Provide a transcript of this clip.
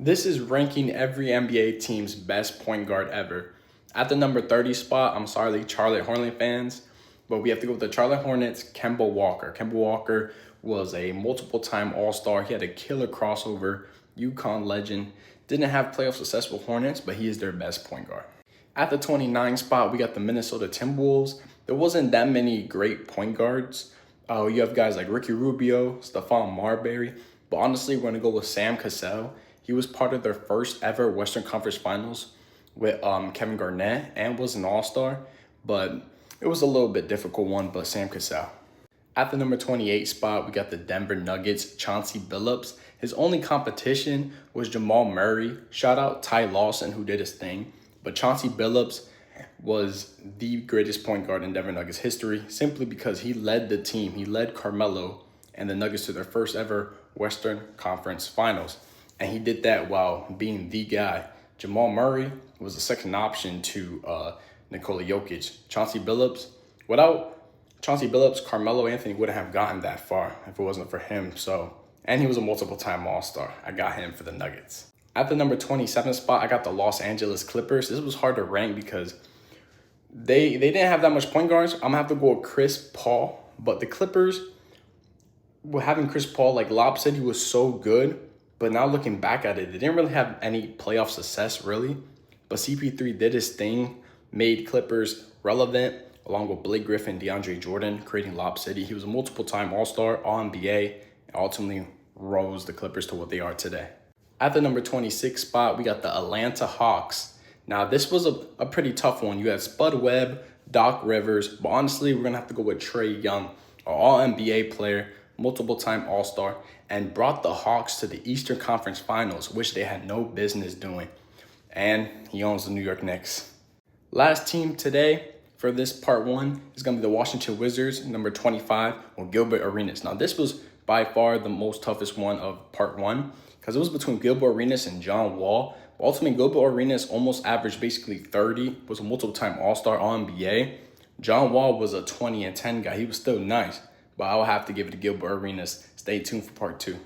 This is ranking every NBA team's best point guard ever. At the number 30 spot, I'm sorry, Charlotte Hornet fans, but we have to go with the Charlotte Hornets, Kemba Walker. Kemba Walker was a multiple-time All-Star. He had a killer crossover, UConn legend. Didn't have playoff success with Hornets, but he is their best point guard. At the 29 spot, we got the Minnesota Timberwolves. There wasn't that many great point guards. You have guys like Ricky Rubio, Stephon Marbury, but honestly, we're going to go with Sam Cassell. He was part of their first ever Western Conference Finals with Kevin Garnett and was an All-Star, but it was a little bit difficult one, but Sam Cassell. At the number 28 spot, we got the Denver Nuggets, Chauncey Billups. His only competition was Jamal Murray. Shout out Ty Lawson, who did his thing. But Chauncey Billups was the greatest point guard in Denver Nuggets history simply because he led the team. He led Carmelo and the Nuggets to their first ever Western Conference Finals. And he did that while being the guy. Jamal Murray was the second option to Nikola Jokic. Without Chauncey Billups, Carmelo Anthony wouldn't have gotten that far if it wasn't for him. And he was a multiple-time All-Star. I got him for the Nuggets. At the number 27 spot, I got the Los Angeles Clippers. This was hard to rank because they didn't have that much point guards. I'm going to have to go with Chris Paul. But the Clippers, having Chris Paul, like Lob said, he was so good. But now looking back at it, they didn't really have any playoff success, really. But CP3 did his thing, made Clippers relevant, along with Blake Griffin, DeAndre Jordan, creating Lob City. He was a multiple-time All-Star, All-NBA, and ultimately rose the Clippers to what they are today. At the number 26 spot, we got the Atlanta Hawks. Now, this was a pretty tough one. You had Spud Webb, Doc Rivers, but honestly, we're going to have to go with Trae Young, an All-NBA player, multiple-time All-Star, and brought the Hawks to the Eastern Conference Finals, which they had no business doing. And he owns the New York Knicks. Last team today for this part one is going to be the Washington Wizards, number 25, with Gilbert Arenas. Now, this was by far the most toughest one of part one because it was between Gilbert Arenas and John Wall. But ultimately, Gilbert Arenas almost averaged basically 30, was a multiple-time All-Star, All-NBA. John Wall was a 20 and 10 guy. He was still nice, but I'll have to give it to Gilbert Arenas. Stay tuned for part two.